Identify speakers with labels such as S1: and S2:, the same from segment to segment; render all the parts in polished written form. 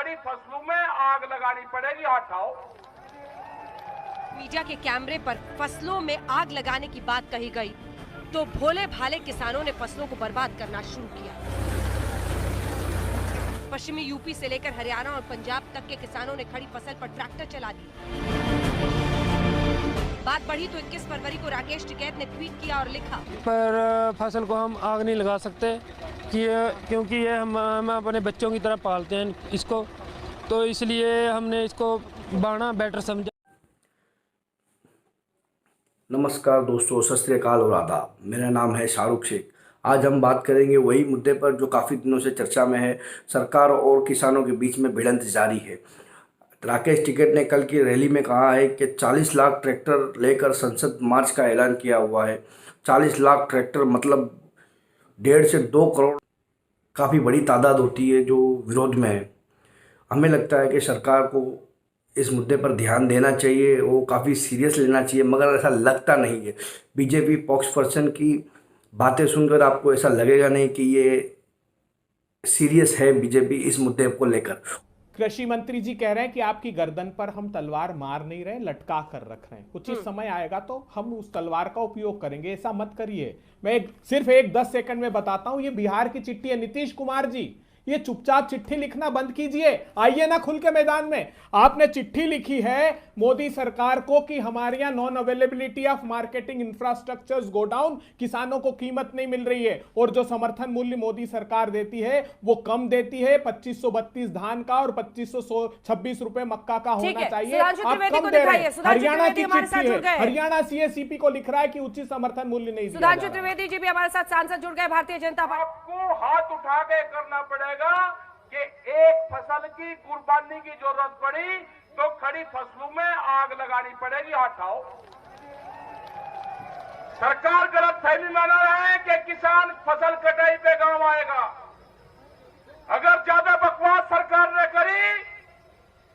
S1: खड़ी फसलों में आग लगानी पड़ेगी, हटाओ।
S2: मीडिया के कैमरे पर फसलों में आग लगाने की बात कही गई तो भोले भाले किसानों ने फसलों को बर्बाद करना शुरू किया। पश्चिमी यूपी से लेकर हरियाणा और पंजाब तक के किसानों ने खड़ी फसल पर ट्रैक्टर चला दिए। बात बढ़ी तो 21 फरवरी को राकेश टिकैत ने ट्वीट किया और लिखा,
S3: पर फसल को हम आग नहीं लगा सकते क्योंकि ये हम अपने बच्चों की तरह पालते हैं इसको, तो इसलिए हमने इसको बाना बेटर समझा।
S4: नमस्कार दोस्तों, सत श्री अकाल और आदाब। मेरा नाम है शाहरुख शेख। आज हम बात करेंगे वही मुद्दे पर जो काफ़ी दिनों से चर्चा में है। सरकार और किसानों के बीच में भिड़ंत जारी है। राकेश टिकैत ने कल की रैली में कहा है कि 40 लाख ट्रैक्टर लेकर संसद मार्च का ऐलान किया हुआ है। 40 लाख ट्रैक्टर मतलब 1.5 से 2 करोड़ काफ़ी बड़ी तादाद होती है जो विरोध में है। हमें लगता है कि सरकार को इस मुद्दे पर ध्यान देना चाहिए, वो काफ़ी सीरियस लेना चाहिए, मगर ऐसा लगता नहीं है। बीजेपी स्पोक्स पर्सन की बातें सुनकर आपको ऐसा लगेगा नहीं कि ये सीरियस है बीजेपी इस मुद्दे को लेकर।
S5: कृषि मंत्री जी कह रहे हैं कि आपकी गर्दन पर हम तलवार मार नहीं रहे, लटका कर रख रहे हैं। उचित समय आएगा तो हम उस तलवार का उपयोग करेंगे, ऐसा मत करिए। मैं सिर्फ 10 सेकंड में बताता हूं। ये बिहार की चिट्ठी है। नीतीश कुमार जी, ये चुपचाप चिट्ठी लिखना बंद कीजिए, आइए ना खुल के मैदान में। आपने चिट्ठी लिखी है मोदी सरकार को कि हमारे यहां non availability of marketing infrastructures go down, किसानों को कीमत नहीं मिल रही है और जो समर्थन मूल्य मोदी सरकार देती है वो कम देती है। 2532 धान का और 2526 रुपए मक्का का होना चाहिए, आप कम दे रहे हैं। हरियाणा की चिट्ठी है, हरियाणा सीएससीपी को लिख रहा है कि उचित समर्थन मूल्य नहीं दिया जा रहा।
S2: सुधांशु त्रिवेदी जी भी हमारे साथ सांसद जुड़ गए भारतीय जनता पार्टी।
S1: आपको हाथ उठा के करना पड़ेगा कि एक फसल की कुर्बानी की जरूरत पड़ी तो खड़ी फसलों में आग लगानी पड़ेगी, हटाओ। सरकार गलत फहमी बना रहा है कि किसान फसल कटाई पे गांव आएगा। अगर ज्यादा बकवास सरकार ने करी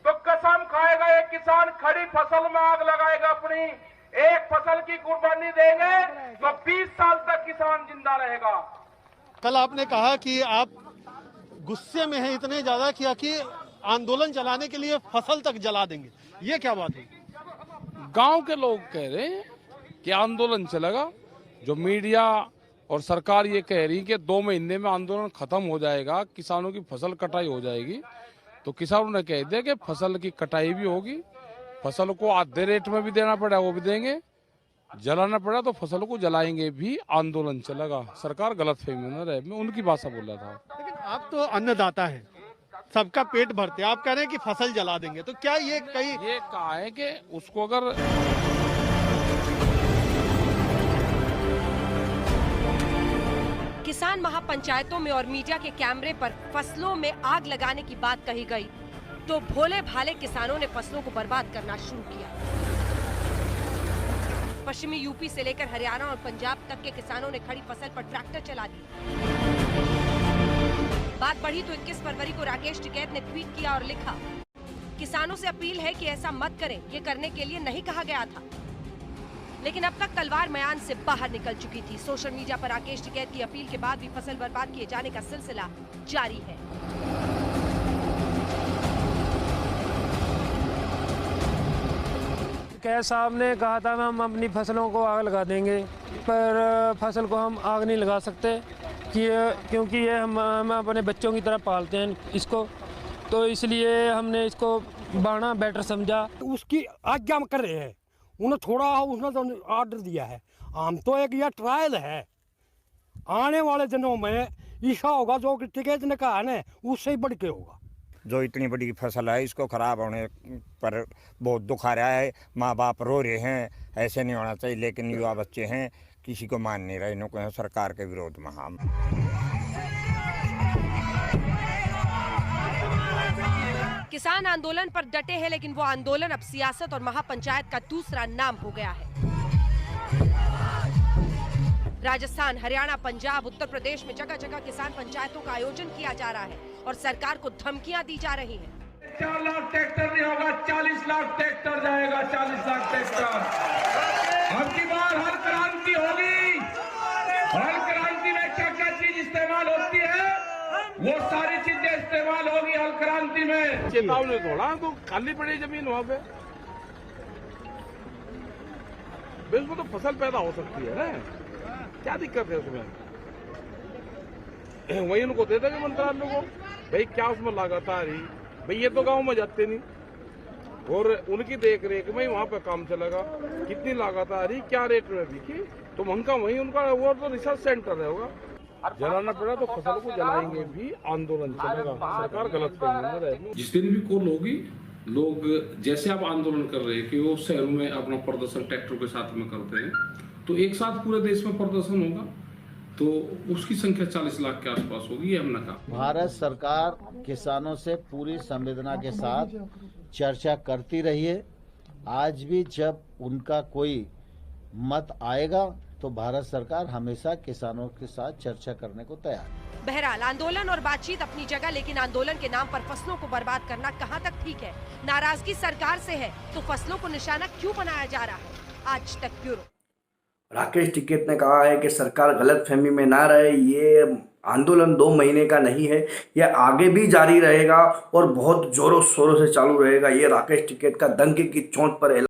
S1: तो कसम खाएगा एक किसान खड़ी फसल में आग लगाएगा अपनी। एक फसल की कुर्बानी देंगे तो 20 साल तक किसान जिंदा रहेगा।
S6: कल आपने कहा कि आप गुस्से में हैं इतने ज्यादा कि आंदोलन चलाने के लिए फसल तक जला देंगे, ये क्या बात है?
S7: गांव के लोग कह रहे हैं कि आंदोलन चलेगा। जो मीडिया और सरकार ये कह रही कि 2 महीने में आंदोलन खत्म हो जाएगा, किसानों की फसल कटाई हो जाएगी, तो किसानों ने कह दिया कि फसल की कटाई भी होगी, फसल को आधे रेट में भी देना पड़ा वो भी देंगे, जलाना पड़ा तो फसलों को जलाएंगे भी, आंदोलन चलेगा। सरकार गलत फहमी में रहे, मैं उनकी भाषा बोल रहा था।
S6: लेकिन आप तो अन्नदाता हैं, सबका पेट भरते हैं, आप कह रहे हैं कि फसल जला देंगे, तो क्या ये
S7: कहा है कि उसको अगर
S2: किसान महापंचायतों में और मीडिया के कैमरे पर फसलों में आग लगाने की बात कही गई तो भोले भाले किसानों ने फसलों को बर्बाद करना शुरू किया। पश्चिमी यूपी से लेकर हरियाणा और पंजाब तक के किसानों ने खड़ी फसल पर ट्रैक्टर चला दिए। बात बढ़ी तो 21 फरवरी को राकेश टिकैत ने ट्वीट किया और लिखा, किसानों से अपील है कि ऐसा मत करें, ये करने के लिए नहीं कहा गया था। लेकिन अब तक तलवार म्यान से बाहर निकल चुकी थी। सोशल मीडिया पर राकेश टिकैत की अपील के बाद भी फसल बर्बाद किए जाने का सिलसिला जारी है।
S3: कैद साहब ने कहा था हम अपनी फसलों को आग लगा देंगे, पर फसल को हम आग नहीं लगा सकते क्योंकि ये हम अपने बच्चों की तरह पालते हैं इसको, तो इसलिए हमने इसको बाना बेटर समझा।
S8: उसकी आज्ञा में कर रहे हैं, उन्हें थोड़ा उसने तो ऑर्डर दिया है। हम तो एक यह ट्रायल है, आने वाले दिनों में ऐसा होगा जो टिकैत ने कहा है उससे ही बढ़ के होगा।
S9: जो इतनी बड़ी फसल है इसको खराब होने पर बहुत दुख आ रहा है। माँ बाप रो रहे हैं, ऐसे नहीं होना चाहिए, लेकिन युवा बच्चे हैं किसी को मान नहीं रहे, इनको सरकार के विरोध में हम।
S2: किसान आंदोलन पर डटे हैं, लेकिन वो आंदोलन अब सियासत और महापंचायत का दूसरा नाम हो गया है। राजस्थान, हरियाणा, पंजाब, उत्तर प्रदेश में जगह जगह किसान पंचायतों का आयोजन किया जा रहा है और सरकार को धमकियां दी जा रही हैं।
S1: 4 लाख ट्रैक्टर नहीं होगा, 40 लाख ट्रैक्टर जाएगा, 40 लाख ट्रैक्टर। अब की बार हर क्रांति होगी। हर क्रांति में क्या क्या चीज इस्तेमाल होती है वो सारी चीजें इस्तेमाल होगी। हरियाणा क्रांति में
S7: चेतावनी थोड़ा, तो खाली पड़ी जमीन वहाँ पे उसमें तो फसल पैदा हो सकती है ना, क्या दिक्कत है उसमें? वही उनको दे देंगे मंत्रालय को, भाई क्या उसमें लागत आ रही, भाई ये तो गांव में जाते नहीं, और उनकी देख रेख में वहाँ पे काम चलेगा, कितनी लागत आ रही, क्या रेट में बिकी, तो उनका वही उनका वो तो रिसर्च सेंटर है होगा। जलाना पड़ा तो फसल को जलाएंगे भी, आंदोलन चलेगा, सरकार गलत करेगी।
S10: जिस दिन भी कॉल होगी, लोग जैसे आप आंदोलन कर रहे हैं कि वो शहरों में अपना प्रदर्शन ट्रैक्टर के साथ में करते हैं, तो एक साथ पूरे देश में प्रदर्शन होगा तो उसकी संख्या 40 लाख के आसपास होगी, ये हमने कहा।
S11: भारत सरकार किसानों से पूरी संवेदना के साथ चर्चा करती रही है। आज भी जब उनका कोई मत आएगा तो भारत सरकार हमेशा किसानों के साथ चर्चा करने को तैयार है।
S2: बहरहाल आंदोलन और बातचीत अपनी जगह, लेकिन आंदोलन के नाम पर फसलों को बर्बाद करना कहां तक ठीक है? नाराजगी सरकार से है तो फसलों को निशाना क्यों बनाया जा रहा है? आज तक ब्यूरो।
S4: राकेश टिकैत ने कहा है कि सरकार गलतफहमी में ना रहे, ये आंदोलन 2 महीने का नहीं है, यह आगे भी जारी रहेगा और बहुत जोरों शोरों से चालू रहेगा। ये राकेश टिकैत का डंके की चोट पर